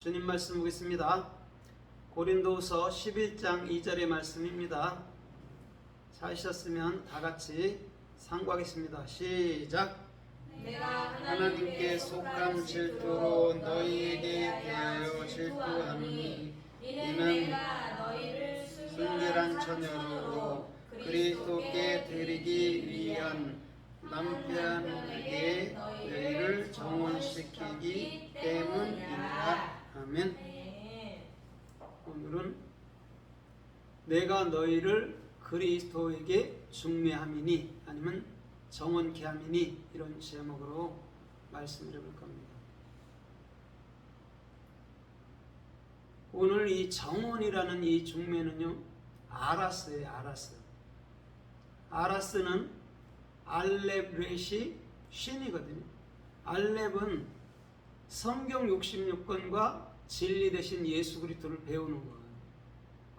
주님 말씀 보겠습니다. 고린도후서 11장 2절의 말씀입니다. 찾으셨으면 다같이 상고하겠습니다. 시작. 내가 하나님께 속한 질투로 너희에게 대하여 질투하노니 이는 내가 너희를 순결한 처녀로 그리스도께 드리기 위한 남편에게 너희를 정혼시키기 때문이다. 아멘. 오늘은 내가 너희를 그리스도에게 중매함이니 아니면 정혼케 함이니 이런 제목으로 말씀을 해볼 겁니다. 오늘 이 정혼이라는 이 중매는요, 아라스예요. 아라스는 알렙 렛이 신이거든요. 알렙은 성경 66권과 진리 대신 예수 그리스도를 배우는 거예요.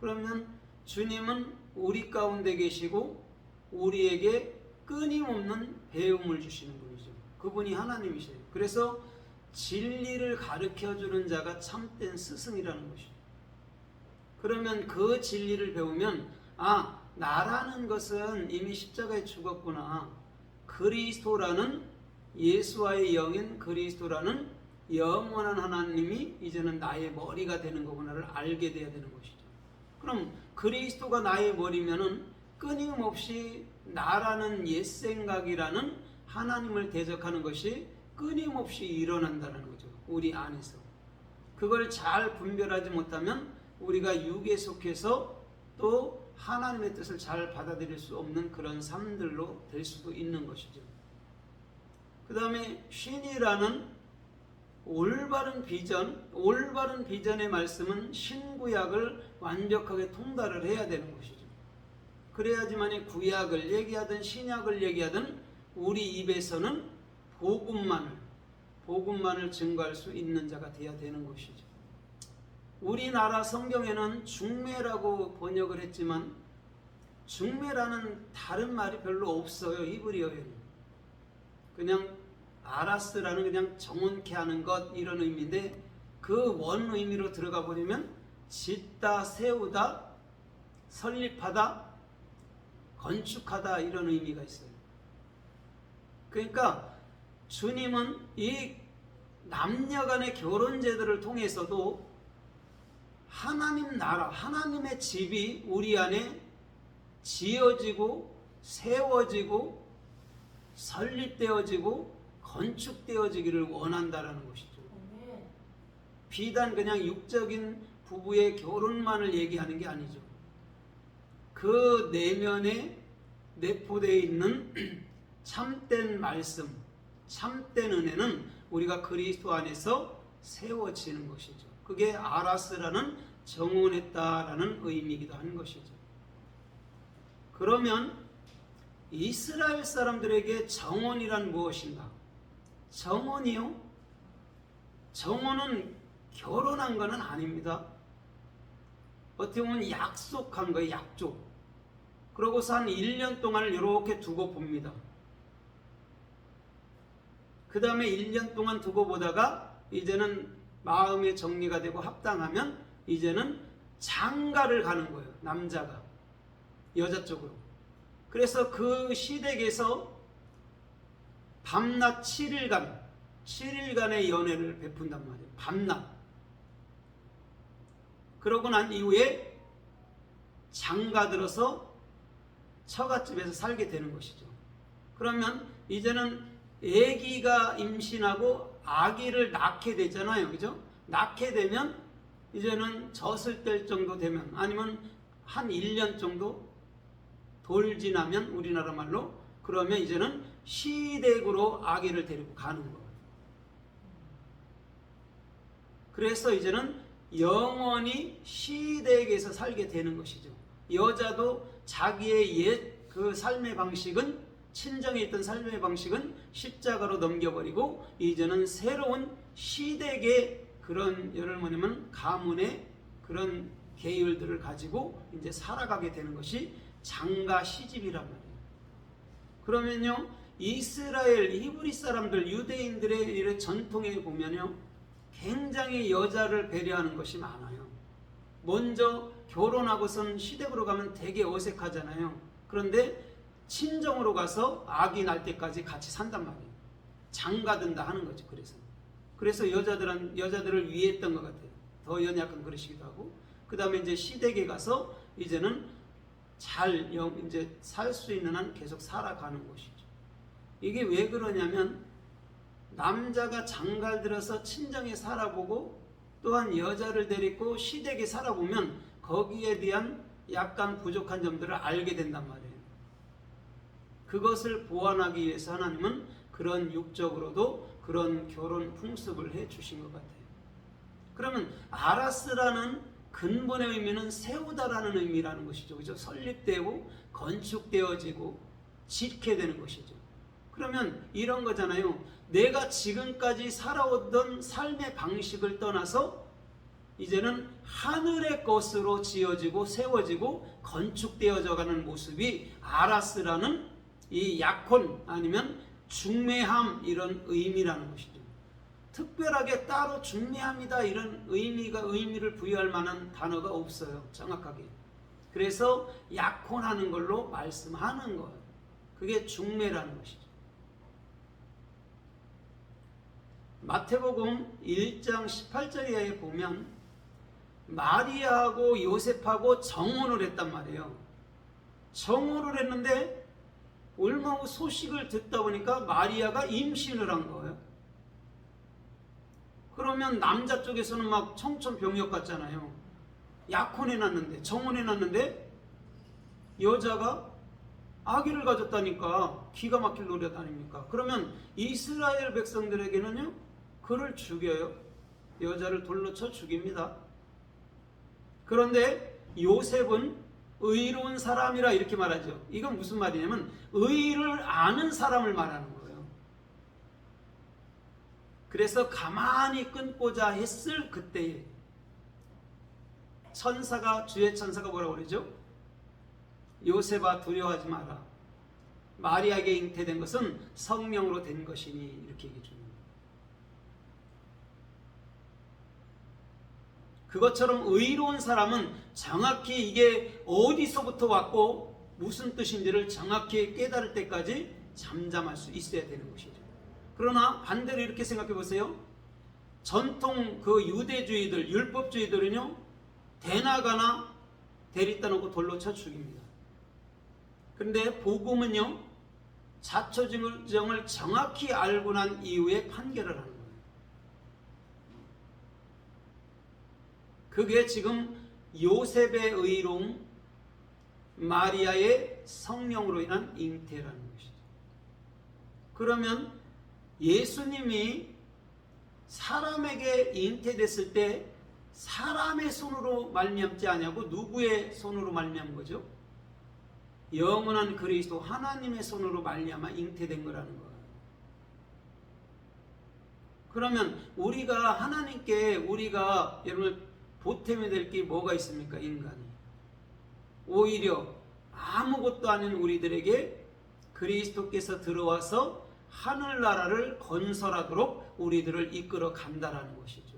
그러면 주님은 우리 가운데 계시고 우리에게 끊임없는 배움을 주시는 분이죠. 그분이 하나님이세요. 그래서 진리를 가르쳐주는 자가 참된 스승이라는 것이죠. 그러면 그 진리를 배우면 나라는 것은 이미 십자가에 죽었구나. 그리스도라는 예수와의 영인 그리스도라는 영원한 하나님이 이제는 나의 머리가 되는 거구나를 알게 돼야 되는 것이죠. 그럼 그리스도가 나의 머리면은 끊임없이 나라는 옛 생각이라는 하나님을 대적하는 것이 끊임없이 일어난다는 거죠. 우리 안에서. 그걸 잘 분별하지 못하면 우리가 육에 속해서 또 하나님의 뜻을 잘 받아들일 수 없는 그런 삶들로 될 수도 있는 것이죠. 그 다음에 신이라는 올바른 비전의 말씀은 신구약을 완벽하게 통달을 해야 되는 것이죠. 그래야지만이 구약을 얘기하든 신약을 얘기하든 우리 입에서는 복음만을 증거할 수 있는 자가 되어야 되는 것이죠. 우리나라 성경에는 중매라고 번역을 했지만 중매라는 다른 말이 별로 없어요. 히브리어에는. 그냥 아라스라는 그냥 정혼케 하는 것 이런 의미인데 그 원 의미로 들어가 버리면 짓다, 세우다, 설립하다, 건축하다 이런 의미가 있어요. 그러니까 주님은 이 남녀간의 결혼 제도를 통해서도 하나님 나라, 하나님의 집이 우리 안에 지어지고 세워지고 설립되어지고 건축되어지기를 원한다라는 것이죠. 비단 그냥 육적인 부부의 결혼만을 얘기하는 게 아니죠. 그 내면에 내포되어 있는 참된 말씀, 참된 은혜는 우리가 그리스도 안에서 세워지는 것이죠. 그게 아라스라는 정혼했다라는 의미이기도 하는 것이죠. 그러면 이스라엘 사람들에게 정혼이란 무엇인가? 정혼이요? 정혼은 결혼한 것은 아닙니다. 어떻게 보면 약속한 거예요. 약속. 그러고서 한 1년 동안을 이렇게 두고 봅니다. 그 다음에 1년 동안 두고 보다가 이제는 마음의 정리가 되고 합당하면 이제는 장가를 가는 거예요. 남자가 여자 쪽으로. 그래서 그 시댁에서 밤낮 7일간의 연애를 베푼단 말이에요. 밤낮. 그러고 난 이후에 장가들어서 처갓집에서 살게 되는 것이죠. 그러면 이제는 아기가 임신하고 아기를 낳게 되잖아요. 그죠? 낳게 되면 이제는 젖을 뗄 정도 되면 아니면 한 1년 정도 돌 지나면 우리나라 말로 그러면 이제는 시댁으로 아기를 데리고 가는 거예요. 그래서 이제는 영원히 시댁에서 살게 되는 것이죠. 여자도 자기의 옛 그 삶의 방식은 친정에 있던 삶의 방식은 십자가로 넘겨버리고 이제는 새로운 시댁의 그런 예를 뭐냐면 가문의 그런 계율들을 가지고 이제 살아가게 되는 것이 장가 시집이란 말이에요. 그러면요 이스라엘 히브리 사람들 유대인들의 전통에 보면요 굉장히 여자를 배려하는 것이 많아요. 먼저 결혼하고선 시댁으로 가면 되게 어색하잖아요. 그런데 친정으로 가서 아기 날 때까지 같이 산단 말이에요. 장가든다 하는 거죠. 그래서 여자들을 위했던 것 같아요. 더 연약한 그러시기도 하고, 그 다음에 이제 시댁에 가서 이제는 이제 살 수 있는 한 계속 살아가는 것이죠. 이게 왜 그러냐면 남자가 장가를 들어서 친정에 살아보고 또한 여자를 데리고 시댁에 살아보면 거기에 대한 약간 부족한 점들을 알게 된단 말이에요. 그것을 보완하기 위해서 하나님은 그런 육적으로도 그런 결혼 풍습을 해 주신 것 같아요. 그러면 아라스라는 근본의 의미는 세우다라는 의미라는 것이죠. 그죠? 설립되고 건축되어지고 짓게 되는 것이죠. 그러면 이런 거잖아요. 내가 지금까지 살아오던 삶의 방식을 떠나서 이제는 하늘의 것으로 지어지고 세워지고 건축되어져 가는 모습이 아라스라는 이 약혼 아니면 중매함 이런 의미라는 것이죠. 특별하게 따로 중매합니다 이런 의미를 부여할 만한 단어가 없어요. 정확하게. 그래서 약혼하는 걸로 말씀하는 거예요. 그게 중매라는 것이죠. 마태복음 1장 18절에 보면 마리아하고 요셉하고 정혼을 했단 말이에요. 정혼을 했는데 얼마 후 소식을 듣다 보니까 마리아가 임신을 한 거예요. 그러면 남자 쪽에서는 막 청천벽력 같잖아요. 약혼해놨는데, 정혼해놨는데 여자가 아기를 가졌다니까 기가 막힐 노릇 아닙니까? 그러면 이스라엘 백성들에게는요, 그를 죽여요. 여자를 돌로 쳐 죽입니다. 그런데 요셉은 의로운 사람이라 이렇게 말하죠. 이건 무슨 말이냐면 의를 아는 사람을 말하는 거예요. 그래서 가만히 끊고자 했을 그때에 주의 천사가 뭐라고 그러죠? 요셉아 두려워하지 마라. 마리아에게 잉태된 것은 성령으로 된 것이니 이렇게 얘기해 줍니다. 그것처럼 의로운 사람은 정확히 이게 어디서부터 왔고 무슨 뜻인지를 정확히 깨달을 때까지 잠잠할 수 있어야 되는 것이죠. 그러나 반대로 이렇게 생각해 보세요. 전통 그 유대주의들, 율법주의들은요, 대나가나 대리따 놓고 돌로 쳐 죽입니다. 그런데 복음은요, 자초지정을 정확히 알고 난 이후에 판결을 하는 거예요. 그게 지금 요셉의 의로움, 마리아의 성령으로 인한 잉태라는 것이죠. 그러면 예수님이 사람에게 잉태됐을 때 사람의 손으로 말미암지 아니하고 누구의 손으로 말미암은 거죠? 영원한 그리스도 하나님의 손으로 말미암아 잉태된 거라는 거예요. 그러면 우리가 여러분 보탬이 될 게 뭐가 있습니까? 인간이. 오히려 아무것도 아닌 우리들에게 그리스도께서 들어와서 하늘나라를 건설하도록 우리들을 이끌어 간다라는 것이죠.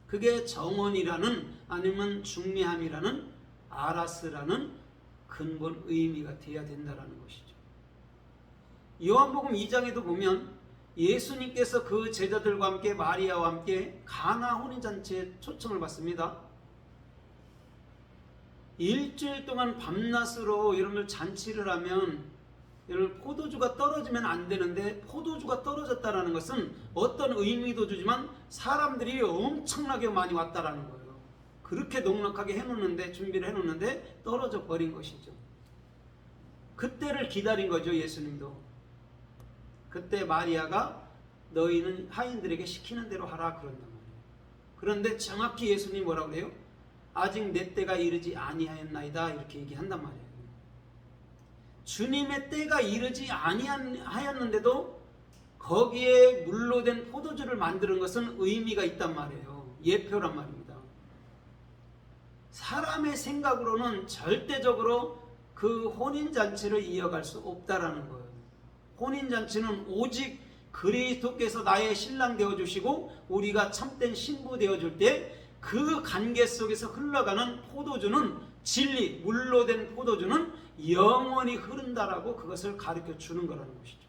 그게 정언이라는 아니면 중매함이라는 아라스라는 근본 의미가 되어야 된다라는 것이죠. 요한복음 2장에도 보면 예수님께서 그 제자들과 함께 마리아와 함께 가나 혼인잔치에 초청을 받습니다. 일주일 동안 밤낮으로 여러분들 잔치를 하면 여러분 포도주가 떨어지면 안 되는데 포도주가 떨어졌다는 것은 어떤 의미도 주지만 사람들이 엄청나게 많이 왔다라는 거예요. 그렇게 넉넉하게 준비를 해놓는데 떨어져 버린 것이죠. 그때를 기다린 거죠. 예수님도. 그때 마리아가 너희는 하인들에게 시키는 대로 하라 그런단 말이에요. 그런데 정확히 예수님이 뭐라고 그래요? 아직 내 때가 이르지 아니하였나이다 이렇게 얘기한단 말이에요. 주님의 때가 이르지 아니하였는데도 거기에 물로 된 포도주를 만드는 것은 의미가 있단 말이에요. 예표란 말입니다. 사람의 생각으로는 절대적으로 그 혼인잔치를 이어갈 수 없다라는 거예요. 혼인잔치는 오직 그리스도께서 나의 신랑 되어주시고 우리가 참된 신부 되어줄 때 그 관계 속에서 흘러가는 포도주는 진리, 물로 된 포도주는 영원히 흐른다라고 그것을 가르쳐 주는 거라는 것이죠.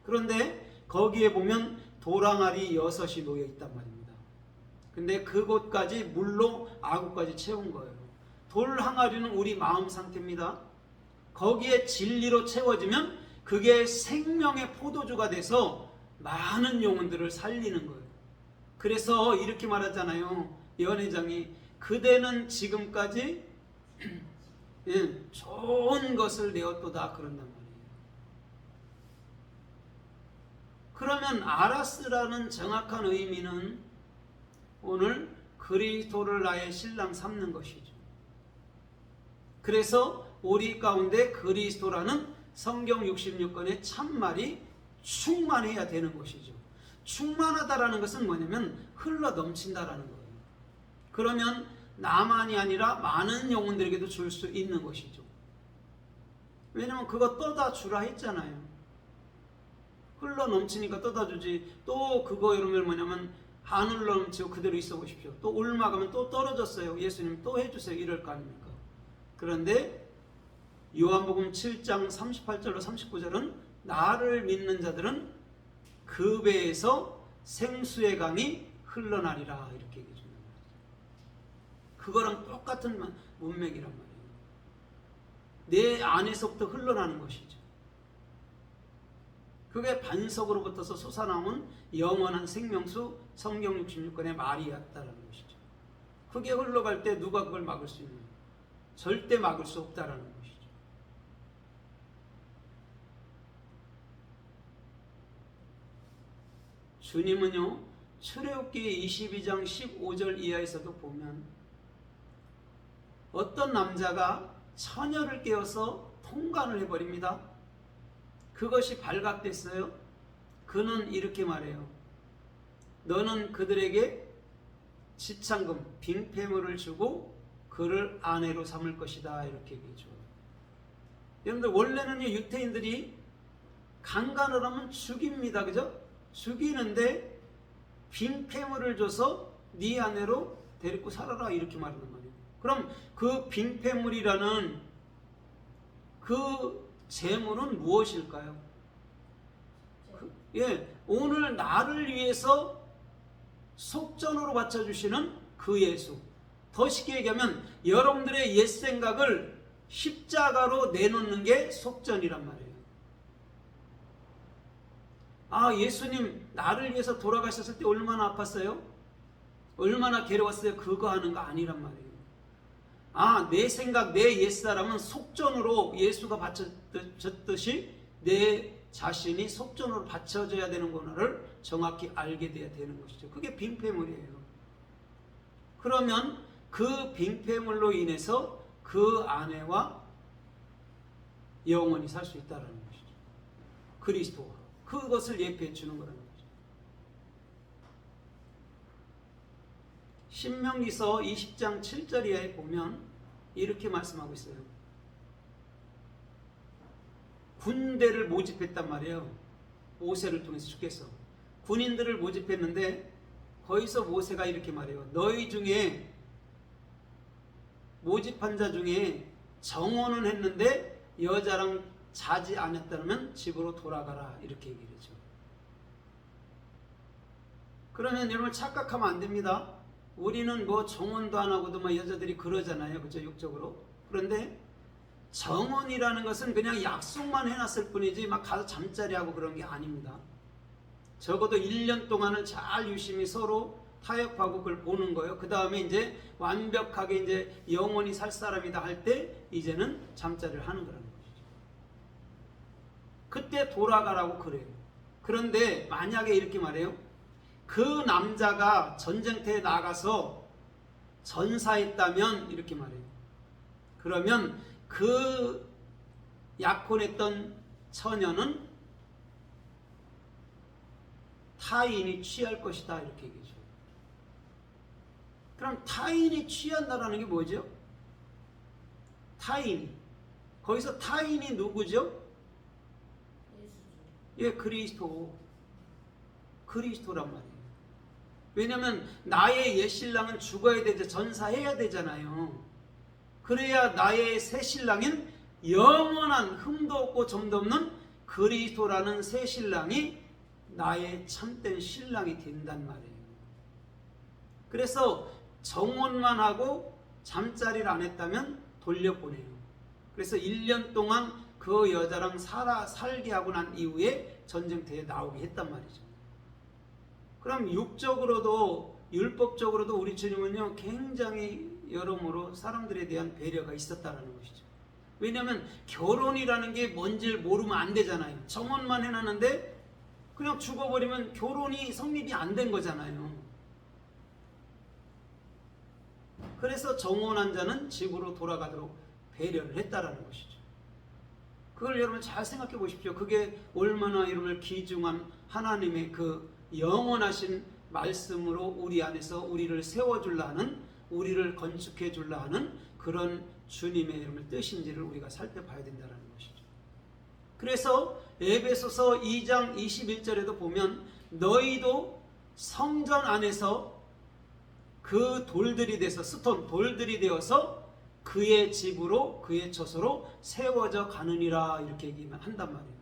그런데 거기에 보면 돌항아리 6이 놓여 있단 말입니다. 근데 그곳까지 물로 아구까지 채운 거예요. 돌 항아리는 우리 마음 상태입니다. 거기에 진리로 채워지면 그게 생명의 포도주가 돼서 많은 영혼들을 살리는 거예요. 그래서 이렇게 말하잖아요. 연회장이 그대는 지금까지 좋은 것을 내었도다 그런단 말이에요. 그러면 아라스라는 정확한 의미는 오늘 그리스도를 나의 신랑 삼는 것이죠. 그래서 우리 가운데 그리스도라는 성경 66권의 참말이 충만해야 되는 것이죠. 충만하다라는 것은 뭐냐면 흘러 넘친다라는 거예요. 그러면 나만이 아니라 많은 영혼들에게도 줄 수 있는 것이죠. 왜냐면 그거 떠다 주라 했잖아요. 흘러 넘치니까 떠다 주지. 또 그거 여러분 뭐냐면 안 흘러 넘치고 그대로 있어 보십시오. 또 올라가면 또 떨어졌어요. 예수님 또 해주세요. 이럴 거 아닙니까? 그런데 요한복음 7장 38절로 39절은 나를 믿는 자들은 그 배에서 생수의 강이 흘러나리라 이렇게 얘기해 줍니다. 그거랑 똑같은 문맥이란 말이에요. 내 안에서부터 흘러나는 것이죠. 그게 반석으로부터서 솟아나온 영원한 생명수 성경 66권의 말이었다라는 것이죠. 그게 흘러갈 때 누가 그걸 막을 수 있느냐? 절대 막을 수 없다라는 것이죠. 주님은요, 출애굽기 22장 15절 이하에서도 보면 어떤 남자가 처녀를 깨워서 통간을 해버립니다. 그것이 발각됐어요. 그는 이렇게 말해요. 너는 그들에게 지참금, 빙패물을 주고 그를 아내로 삼을 것이다 이렇게 얘기해줘. 여러분들 원래는 유태인들이 강간을 하면 죽입니다. 그죠? 죽이는데 빙패물을 줘서 네 아내로 데리고 살아라 이렇게 말하는 말이에요. 그럼 그 빙패물이라는 그 재물은 무엇일까요? 오늘 나를 위해서 속전으로 바쳐주시는 그 예수. 더 쉽게 얘기하면 여러분들의 옛 생각을 십자가로 내놓는 게 속전이란 말이에요. 아, 예수님 나를 위해서 돌아가셨을 때 얼마나 아팠어요? 얼마나 괴로웠어요? 그거 하는 거 아니란 말이에요. 아, 내 생각, 내 옛사람은 속전으로 예수가 바쳐졌듯이 내 자신이 속전으로 바쳐져야 되는구나를 정확히 알게 돼야 되는 것이죠. 그게 빙패물이에요. 그러면 그 빙패물로 인해서 그 아내와 영원히 살 수 있다는 것이죠. 그리스도와 그것을 예표해 주는 거라는 거죠. 신명기서 20장 7절에 보면 이렇게 말씀하고 있어요. 군대를 모집했단 말이에요. 모세를 통해서 주께서 군인들을 모집했는데 거기서 모세가 이렇게 말해요. 너희 중에 모집한 자 중에 정원은 했는데 여자랑 자지 않았다면 집으로 돌아가라 이렇게 얘기를 해죠. 그러면 여러분 착각하면 안 됩니다. 우리는 뭐 정원도 안 하고도 막 여자들이 그러잖아요. 그죠? 육적으로. 그런데 정원이라는 것은 그냥 약속만 해놨을 뿐이지 막 가서 잠자리 하고 그런 게 아닙니다. 적어도 1년 동안은 잘 유심히 서로 타협하고 그걸 보는 거예요. 그 다음에 이제 완벽하게 이제 영원히 살 사람이다 할 때 이제는 잠자리를 하는 거라는 것이죠. 그때 돌아가라고 그래요. 그런데 만약에 이렇게 말해요. 그 남자가 전쟁터에 나가서 전사했다면 이렇게 말해요. 그러면 그 약혼했던 처녀는 타인이 취할 것이다 이렇게 얘기죠. 그럼 타인이 취한다라는 게 뭐죠? 타인이. 거기서 타인이 누구죠? 예, 그리스도. 그리스도란 말이에요. 왜냐하면 나의 옛 신랑은 죽어야 되죠. 전사해야 되잖아요. 그래야 나의 새 신랑인 영원한 흠도 없고 점도 없는 그리스도라는 새 신랑이 나의 참된 신랑이 된단 말이에요. 그래서 정혼만 하고 잠자리를 안 했다면 돌려보내요. 그래서 1년 동안 그 여자랑 살게 하고 난 이후에 전쟁터에 나오게 했단 말이죠. 그럼 육적으로도 율법적으로도 우리 주님은요 굉장히 여러모로 사람들에 대한 배려가 있었다는 것이죠. 왜냐하면 결혼이라는 게 뭔지를 모르면 안 되잖아요. 정혼만 해놨는데 그냥 죽어버리면 결혼이 성립이 안 된 거잖아요. 그래서 정혼한 자는 집으로 돌아가도록 배려를 했다라는 것이죠. 그걸 여러분 잘 생각해 보십시오. 그게 얼마나 여러분을 귀중한 하나님의 그 영원하신 말씀으로 우리 안에서 우리를 세워줄라 하는, 우리를 건축해 줄라 하는 그런 주님의 여러분 뜻인지를 우리가 살펴봐야 된다는 것이죠. 그래서 에베소서 2장 21절에도 보면 너희도 성전 안에서 그 돌들이 돼서 스톤 돌들이 되어서 그의 집으로 그의 처소로 세워져 가느니라 이렇게 얘기한단 말이에요.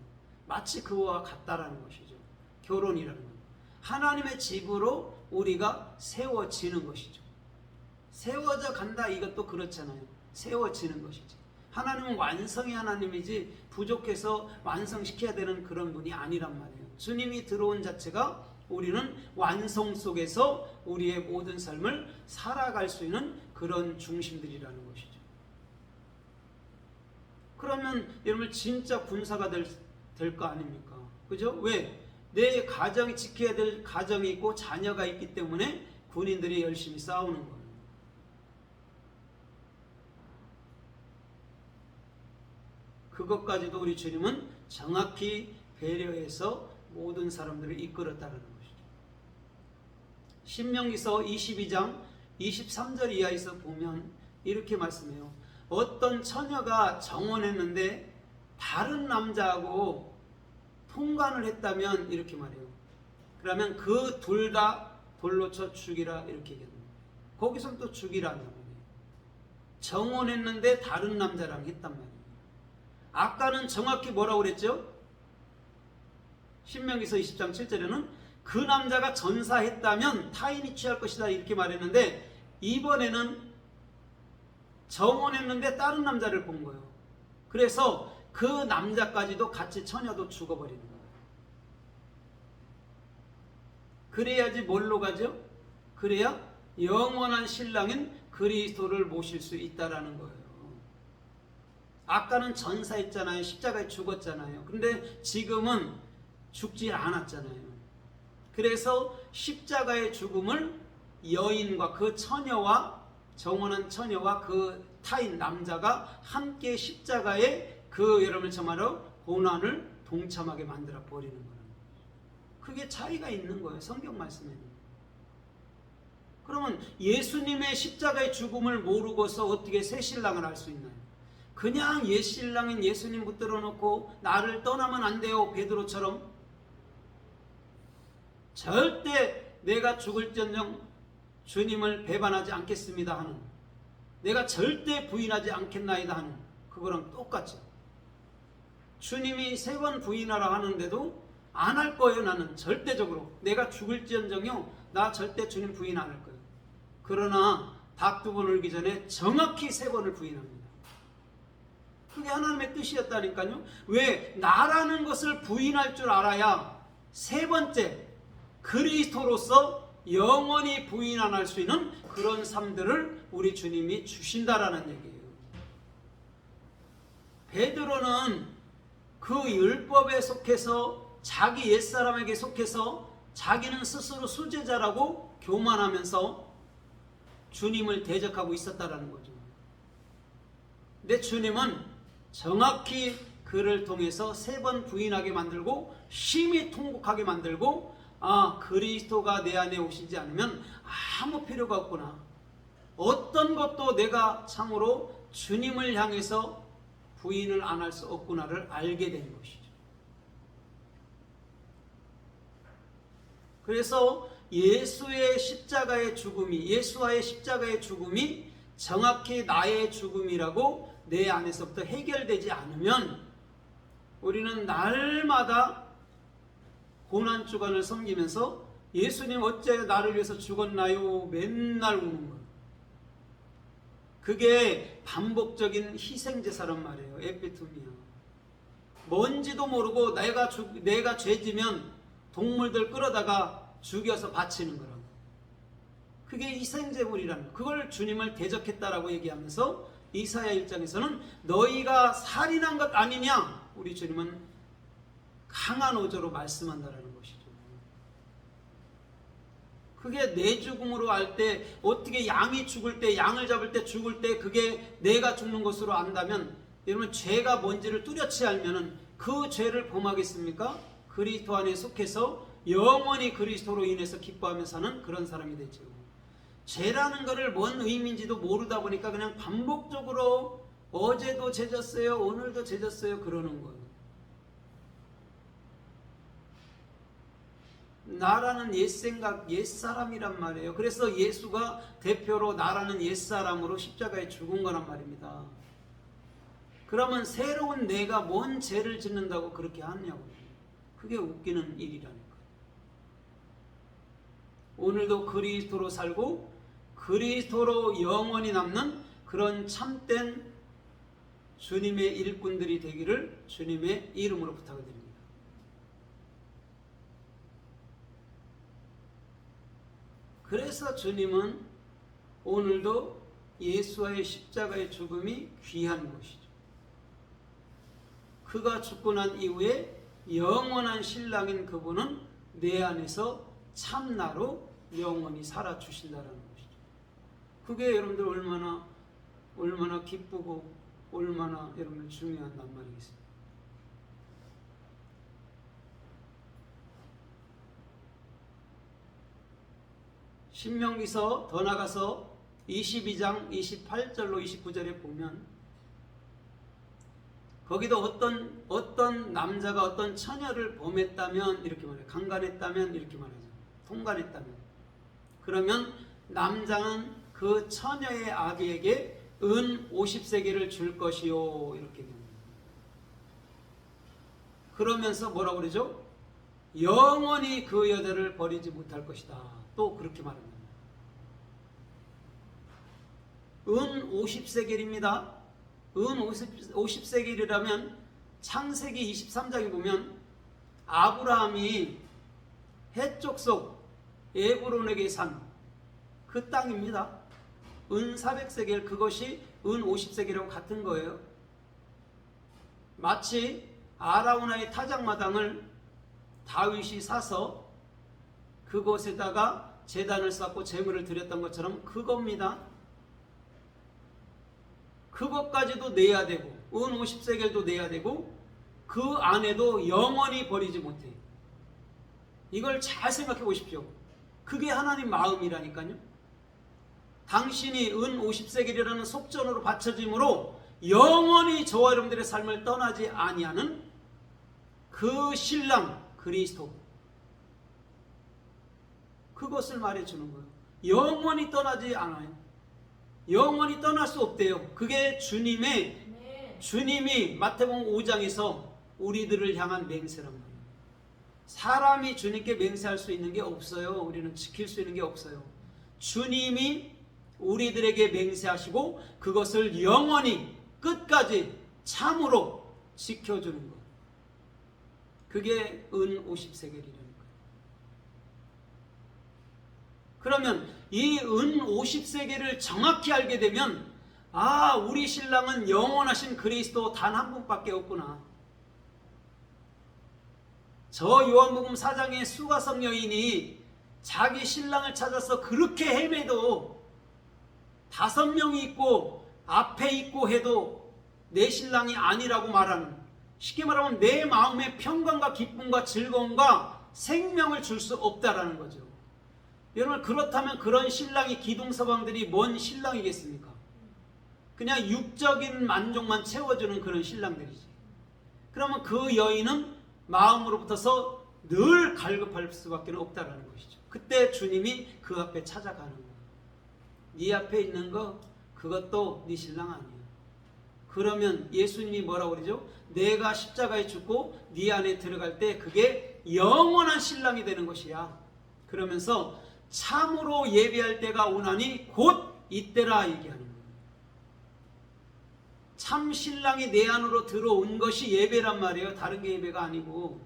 마치 그와 같다라는 것이죠. 결혼이라는 것. 하나님의 집으로 우리가 세워지는 것이죠. 세워져 간다 이것도 그렇잖아요. 세워지는 것이지. 하나님은 완성의 하나님이지 부족해서 완성시켜야 되는 그런 분이 아니란 말이에요. 주님이 들어온 자체가 우리는 완성 속에서 우리의 모든 삶을 살아갈 수 있는 그런 중심들이라는 것이죠. 그러면 여러분 진짜 군사가 될 거 아닙니까? 그죠? 왜? 내 가정이 지켜야 될 가정이 있고 자녀가 있기 때문에 군인들이 열심히 싸우는 거예요. 그것까지도 우리 주님은 정확히 배려해서 모든 사람들을 이끌었다는 것이죠. 신명기서 22장 23절 이하에서 보면 이렇게 말씀해요. 어떤 처녀가 정혼했는데 다른 남자하고 통관을 했다면 이렇게 말해요. 그러면 그 둘 다 돌로 쳐 죽이라 이렇게 얘기합니다. 거기서 또 죽이라는 거예요. 정혼했는데 다른 남자랑 했단 말이에요. 아까는 정확히 뭐라고 그랬죠? 신명기서 20장 7절에는 그 남자가 전사했다면 타인이 취할 것이다 이렇게 말했는데 이번에는 정혼했는데 다른 남자를 본 거예요. 그래서 그 남자까지도 같이 처녀도 죽어버리는 거예요. 그래야지 뭘로 가죠? 그래야 영원한 신랑인 그리스도를 모실 수 있다라는 거예요. 아까는 전사했잖아요. 십자가에 죽었잖아요. 근데 지금은 죽지 않았잖아요. 그래서 십자가의 죽음을 여인과 그 처녀와 정혼한 처녀와 그 타인 남자가 함께 십자가에 그 여러분을 참아로 고난을 동참하게 만들어 버리는 거예요. 그게 차이가 있는 거예요. 성경 말씀에는. 그러면 예수님의 십자가의 죽음을 모르고서 어떻게 새 신랑을 할 수 있나요? 그냥 옛 신랑인 예수님 붙들어 놓고 나를 떠나면 안 돼요. 베드로처럼 절대 내가 죽을지언정 주님을 배반하지 않겠습니다 하는, 내가 절대 부인하지 않겠나이다 하는 그거랑 똑같죠. 주님이 3번 부인하라 하는데도 안 할 거예요. 나는 절대적으로 내가 죽을지언정요 나 절대 주님 부인 안 할 거예요. 그러나 닭 2번 울기 전에 정확히 3번을 부인합니다. 그게 하나님의 뜻이었다니까요. 왜? 나라는 것을 부인할 줄 알아야 3번째 그리스도로서 영원히 부인 안 할 수 있는 그런 삶들을 우리 주님이 주신다라는 얘기예요. 베드로는 그 율법에 속해서 자기 옛사람에게 속해서 자기는 스스로 수제자라고 교만하면서 주님을 대적하고 있었다라는 거죠. 근데 주님은 정확히 그를 통해서 3번 부인하게 만들고 심히 통곡하게 만들고 그리스도가 내 안에 오시지 않으면 아무 필요가 없구나. 어떤 것도 내가 참으로 주님을 향해서 부인을 안 할 수 없구나를 알게 된 것이죠. 그래서 예수와의 십자가의 죽음이 정확히 나의 죽음이라고 내 안에서부터 해결되지 않으면 우리는 날마다 고난주간을 섬기면서 예수님 어째 나를 위해서 죽었나요? 맨날 우는 거예요. 그게 반복적인 희생제사란 말이에요. 에피투미야. 뭔지도 모르고 내가 죄지면 동물들 끌어다가 죽여서 바치는 거라고. 그게 희생제물이라는 거. 그걸 주님을 대적했다라고 얘기하면서 이사야 1장에서는 너희가 살인한 것 아니냐? 우리 주님은 강한 어조로 말씀한다라는 것이죠. 그게 내 죽음으로 알 때, 어떻게 양이 죽을 때, 양을 잡을 때 죽을 때 그게 내가 죽는 것으로 안다면, 여러분 죄가 뭔지를 뚜렷이 알면은 그 죄를 범하겠습니까? 그리스도 안에 속해서 영원히 그리스도로 인해서 기뻐하며 사는 그런 사람이 되죠. 죄라는 것을 뭔 의미인지도 모르다 보니까 그냥 반복적으로 어제도 죄졌어요, 오늘도 죄졌어요 그러는 거예요. 나라는 옛생각, 옛사람이란 말이에요. 그래서 예수가 대표로 나라는 옛사람으로 십자가에 죽은 거란 말입니다. 그러면 새로운 내가 뭔 죄를 짓는다고 그렇게 하냐고. 그게 웃기는 일이라니까. 오늘도 그리스도로 살고 그리스도로 영원히 남는 그런 참된 주님의 일꾼들이 되기를 주님의 이름으로 부탁드립니다. 그래서 주님은 오늘도 예수와의 십자가의 죽음이 귀한 것이죠. 그가 죽고 난 이후에 영원한 신랑인 그분은 내 안에서 참나로 영원히 살아주신다는 것이죠. 그게 여러분들 얼마나 기쁘고 얼마나 여러분들 중요한 낱말이겠습니까? 신명기서 더 나가서 22장 28절로 29절에 보면 거기도 어떤 남자가 어떤 처녀를 범했다면 이렇게 말해요. 강간했다면 이렇게 말하죠. 통간했다면. 그러면 남자는 그 처녀의 아비에게 은 50세겔을 줄 것이요 이렇게 얘기합니다. 그러면서 뭐라고 그러죠? 영원히 그 여자를 버리지 못할 것이다. 또 그렇게 말합니다. 은 50세겔입니다. 은 50세겔이라면 창세기 23장에 보면 아브라함이 해쪽 속 에브론에게 산 그 땅입니다. 은 400세겔, 그것이 은 50세겔하고 같은 거예요. 마치 아라우나의 타작마당을 다윗이 사서 그곳에다가 제단을 쌓고 제물을 드렸던 것처럼 그겁니다. 그것까지도 내야 되고 은 50세겔도 내야 되고 그 안에도 영원히 버리지 못해. 이걸 잘 생각해 보십시오. 그게 하나님 마음이라니까요. 당신이 은 50세겔이라는 속전으로 바쳐짐으로 영원히 저와 여러분들의 삶을 떠나지 아니하는 그 신랑 그리스도, 그것을 말해주는 거예요. 영원히 떠나지 않아요. 영원히 떠날 수 없대요. 그게 주님이 마태복음 5장에서 우리들을 향한 맹세란 말이에요. 사람이 주님께 맹세할 수 있는 게 없어요. 우리는 지킬 수 있는 게 없어요. 주님이 우리들에게 맹세하시고 그것을 영원히 끝까지 참으로 지켜주는 것. 그게 은 50세겔이라는 거예요. 그러면 이 은 50세겔을 정확히 알게 되면 아, 우리 신랑은 영원하신 그리스도 단 한 분밖에 없구나. 저 요한복음 4장의 수가성 여인이 자기 신랑을 찾아서 그렇게 헤매도 5명이 있고 앞에 있고 해도 내 신랑이 아니라고 말하는, 쉽게 말하면 내 마음에 평강과 기쁨과 즐거움과 생명을 줄 수 없다라는 거죠. 여러분, 그렇다면 그런 신랑이 기둥서방들이 뭔 신랑이겠습니까? 그냥 육적인 만족만 채워주는 그런 신랑들이지. 그러면 그 여인은 마음으로부터서 늘 갈급할 수밖에 없다라는 것이죠. 그때 주님이 그 앞에 찾아가는 거예요. 네 앞에 있는 거 그것도 네 신랑 아니야. 그러면 예수님이 뭐라고 그러죠? 내가 십자가에 죽고 네 안에 들어갈 때 그게 영원한 신랑이 되는 것이야. 그러면서 참으로 예배할 때가 오나니 곧 이때라 얘기하는 거예요. 참 신랑이 내 안으로 들어온 것이 예배란 말이에요. 다른 게 예배가 아니고.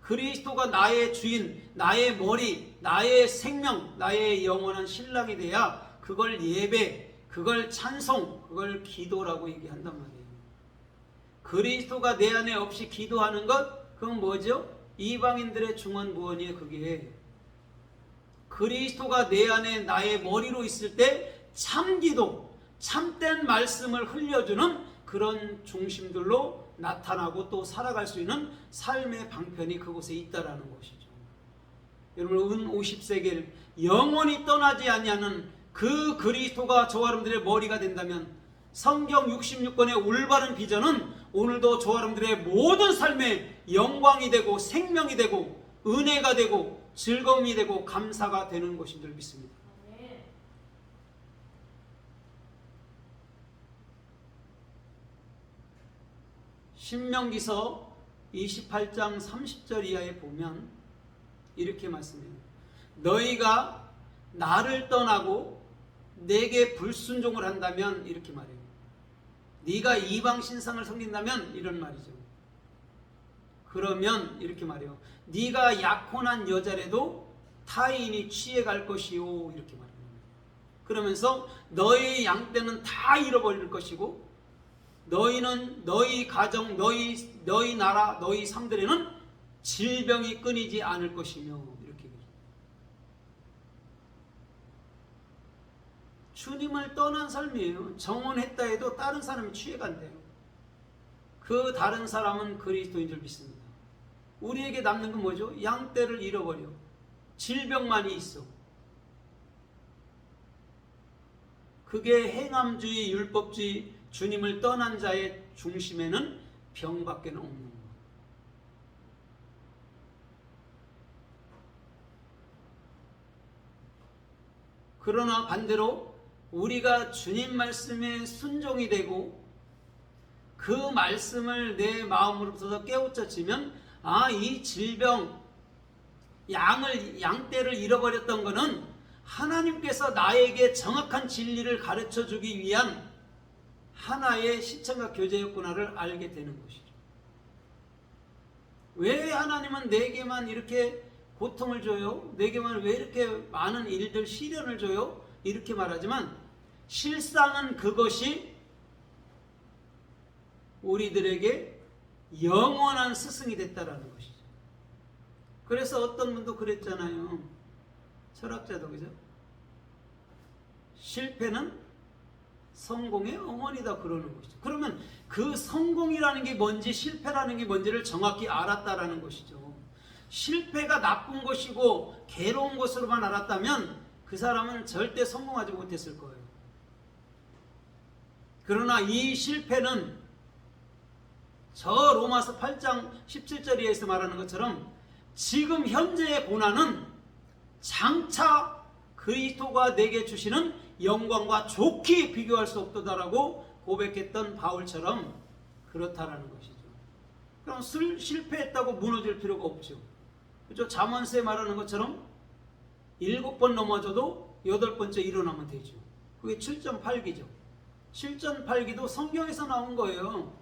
그리스도가 나의 주인, 나의 머리, 나의 생명, 나의 영원한 신랑이 돼야 그걸 예배, 그걸 찬송, 그걸 기도라고 얘기한단 말이에요. 그리스도가 내 안에 없이 기도하는 것, 그건 뭐죠? 이방인들의 중언부언이에요. 그게 그리스도가 내 안에 나의 머리로 있을 때 참기도, 참된 말씀을 흘려주는 그런 중심들로 나타나고 또 살아갈 수 있는 삶의 방편이 그곳에 있다라는 것이죠. 여러분, 은 50세계를 영원히 떠나지 아니하는 그 그리스도가 저와 여러분들의 머리가 된다면 성경 66권의 올바른 비전은 오늘도 저와 여러분들의 모든 삶의 영광이 되고 생명이 되고 은혜가 되고 즐거움이 되고 감사가 되는 것인 줄 믿습니다. 신명기서 28장 30절 이하에 보면 이렇게 말씀해요. 너희가 나를 떠나고 내게 불순종을 한다면, 이렇게 말해요. 네가 이방 신상을 섬긴다면, 이런 말이죠. 그러면 이렇게 말해요. 네가 약혼한 여자라도 타인이 취해갈 것이요, 이렇게 말해요. 그러면서 너희 양떼는 다 잃어버릴 것이고 너희는, 너희 가정, 너희 나라, 너희 상들에는 질병이 끊이지 않을 것이며, 이렇게 얘기해요. 주님을 떠난 삶이에요. 정혼했다 해도 다른 사람이 취해간대요. 그 다른 사람은 그리스도인 줄 믿습니다. 우리에게 남는 건 뭐죠? 양떼를 잃어버려. 질병만이 있어. 그게 행함주의, 율법주의, 주님을 떠난 자의 중심에는 병밖에 없는 것. 그러나 반대로 우리가 주님 말씀에 순종이 되고 그 말씀을 내 마음으로부터 깨우쳐지면, 이 질병, 양떼를 잃어버렸던 것은 하나님께서 나에게 정확한 진리를 가르쳐 주기 위한 하나의 시청과 교제였구나를 알게 되는 것이죠. 왜 하나님은 내게만 이렇게 고통을 줘요? 내게만 왜 이렇게 많은 일들, 시련을 줘요? 이렇게 말하지만 실상은 그것이 우리들에게 영원한 스승이 됐다라는 것이죠. 그래서 어떤 분도 그랬잖아요. 철학자도, 그죠? 실패는 성공의 어머니다, 그러는 것이죠. 그러면 그 성공이라는 게 뭔지 실패라는 게 뭔지를 정확히 알았다라는 것이죠. 실패가 나쁜 것이고 괴로운 것으로만 알았다면 그 사람은 절대 성공하지 못했을 거예요. 그러나 이 실패는 저 로마서 8장 17절에서 말하는 것처럼 지금 현재의 고난은 장차 그리스도가 내게 주시는 영광과 좋게 비교할 수 없도다라고 고백했던 바울처럼 그렇다라는 것이죠. 그럼 실패했다고 무너질 필요가 없죠. 그렇죠? 잠언서에 말하는 것처럼 7번 넘어져도 8번째 일어나면 되죠. 그게 7.8기죠. 7.8기도 성경에서 나온 거예요.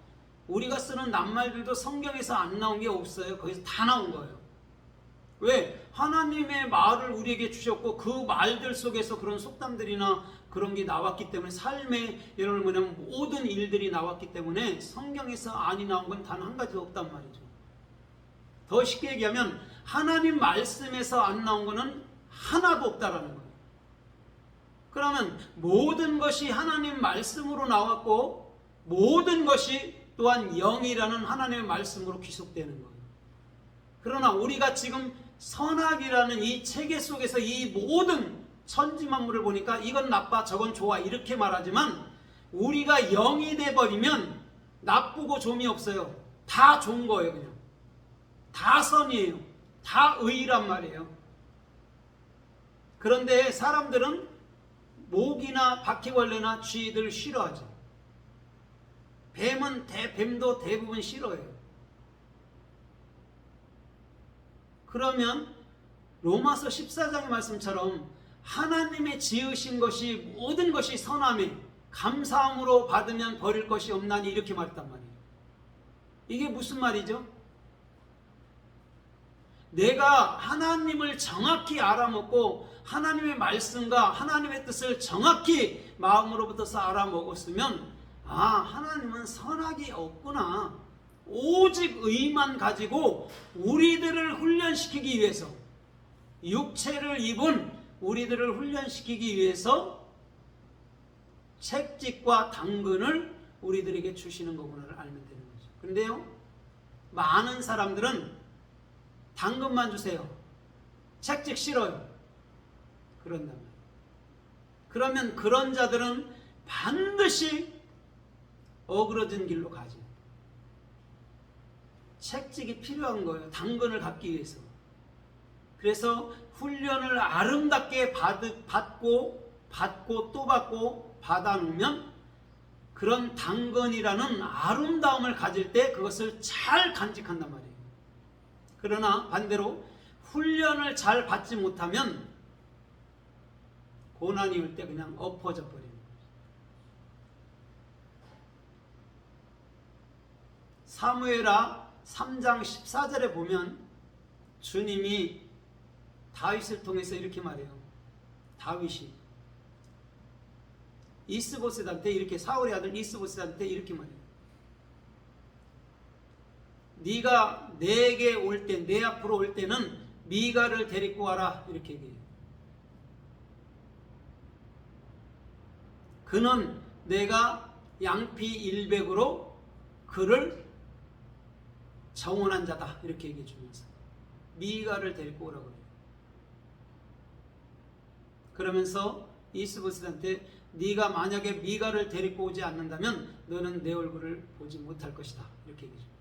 우리가 쓰는 낱말들도 성경에서 안 나온 게 없어요. 거기서 다 나온 거예요. 왜? 하나님의 말을 우리에게 주셨고 그 말들 속에서 그런 속담들이나 그런 게 나왔기 때문에, 삶의 예를 뭐냐면 모든 일들이 나왔기 때문에 성경에서 아니 나온 건 단 한 가지 없단 말이죠. 더 쉽게 얘기하면 하나님 말씀에서 안 나온 거는 하나도 없다라는 거예요. 그러면 모든 것이 하나님 말씀으로 나왔고 모든 것이 또한 영이라는 하나님의 말씀으로 귀속되는 거예요. 그러나 우리가 지금 선악이라는 이 체계 속에서 이 모든 천지만물을 보니까 이건 나빠 저건 좋아 이렇게 말하지만, 우리가 영이 돼버리면 나쁘고 좋음이 없어요. 다 좋은 거예요. 그냥 다 선이에요. 다 의란 말이에요. 그런데 사람들은 모기나 바퀴벌레나 쥐들 싫어하죠. 뱀도 대부분 싫어해요. 그러면 로마서 14장의 말씀처럼 하나님의 지으신 것이 모든 것이 선함에 감사함으로 받으면 버릴 것이 없나니 이렇게 말했단 말이에요. 이게 무슨 말이죠? 내가 하나님을 정확히 알아먹고 하나님의 말씀과 하나님의 뜻을 정확히 마음으로부터 알아먹었으면 하나님은 선악이 없구나. 오직 의만 가지고 우리들을 훈련시키기 위해서, 육체를 입은 우리들을 훈련시키기 위해서 채찍과 당근을 우리들에게 주시는 거구나를 알면 되는 거죠. 그런데요, 많은 사람들은 당근만 주세요. 채찍 싫어요. 그런단 말이에요. 그러면 그런 자들은 반드시 어그러진 길로 가죠. 채찍이 필요한 거예요. 당근을 갖기 위해서. 그래서 훈련을 아름답게 받고 또 받고 받아놓으면 그런 당근이라는 아름다움을 가질 때 그것을 잘 간직한단 말이에요. 그러나 반대로 훈련을 잘 받지 못하면 고난이 올 때 그냥 엎어져 버립니다. 사무엘하 3장 14절에 보면 주님이 다윗을 통해서 이렇게 말해요. 다윗이 이스보셋한테 이렇게, 사울의 아들 이스보셋한테 이렇게 말해요. 네가 내게 올 때, 내 앞으로 올 때는 미가를 데리고 와라 이렇게 얘기해요. 그는 내가 양피 100으로 그를 정원한 자다 이렇게 얘기해 주면서 미가를 데리고 오라고 해요. 그러면서 이스보셋한테 네가 만약에 미가를 데리고 오지 않는다면 너는 내 얼굴을 보지 못할 것이다 이렇게 얘기해 줍니다.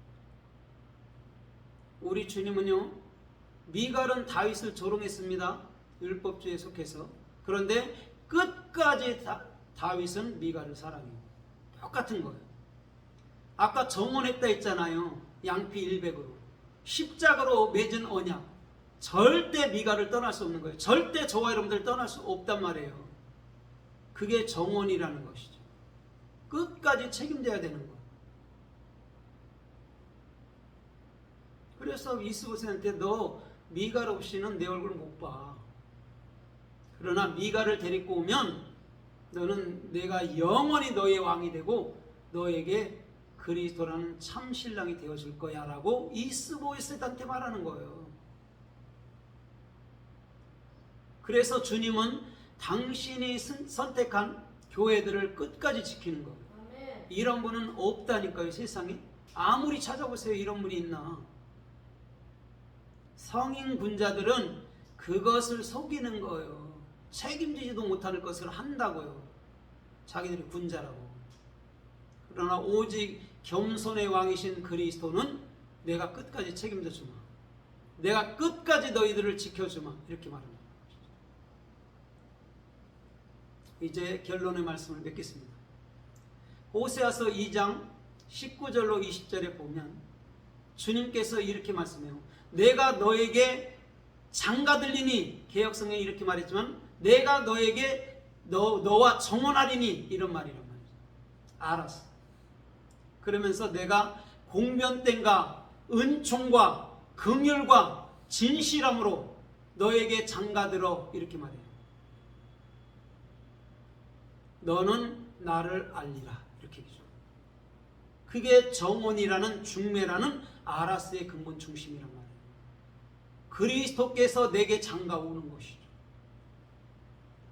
우리 주님은요, 미갈은 다윗을 조롱했습니다. 율법주의에 속해서. 그런데 끝까지 다윗은 미갈을 사랑해요. 똑같은 거예요. 아까 정언했다 했잖아요. 양피 100으로 십자가로 맺은 언약, 절대 미갈을 떠날 수 없는 거예요. 절대 저와 여러분들 떠날 수 없단 말이에요. 그게 정언이라는 것이죠. 끝까지 책임져야 되는 거예요. 그래서 이스보셋한테 너 미갈 없이는 내 얼굴 못 봐. 그러나 미갈을 데리고 오면 너는 내가 영원히 너의 왕이 되고 너에게 그리스도라는 참 신랑이 되어줄 거야 라고 이스보셋한테 말하는 거예요. 그래서 주님은 당신이 선택한 교회들을 끝까지 지키는 거예요. 이런 분은 없다니까요, 세상에. 아무리 찾아보세요, 이런 분이 있나. 성인 군자들은 그것을 속이는 거예요. 책임지지도 못할 것을 한다고요. 자기들이 군자라고. 그러나 오직 겸손의 왕이신 그리스도는 내가 끝까지 책임져 주마. 내가 끝까지 너희들을 지켜주마. 이렇게 말합니다. 이제 결론의 말씀을 맺겠습니다. 호세아서 2장 19절로 20절에 보면 주님께서 이렇게 말씀해요. 내가 너에게 장가들리니, 개역성경에 이렇게 말했지만 내가 너에게 너와 정언하리니 이런 말이란 말이죠. 알았어. 그러면서 내가 공변됨과 은총과 긍휼과 진실함으로 너에게 장가들어 이렇게 말해요. 너는 나를 알리라 이렇게 얘기죠. 그게 정언이라는 중매라는 아라스의 근본 중심이란 말이에요. 그리스도께서 내게 장가오는 것이죠.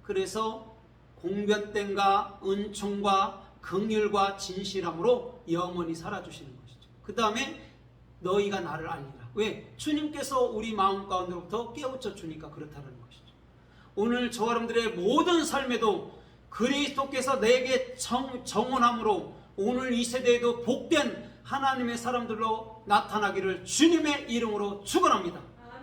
그래서 공변됨과 은총과 긍휼과 진실함으로 영원히 살아주시는 것이죠. 그 다음에 너희가 나를 알리라. 왜? 주님께서 우리 마음 가운데로부터 깨우쳐 주니까 그렇다는 것이죠. 오늘 저와 여러분들의 모든 삶에도 그리스도께서 내게 정언함으로 오늘 이 세대에도 복된 하나님의 사람들로 나타나기를 주님의 이름으로 축원합니다.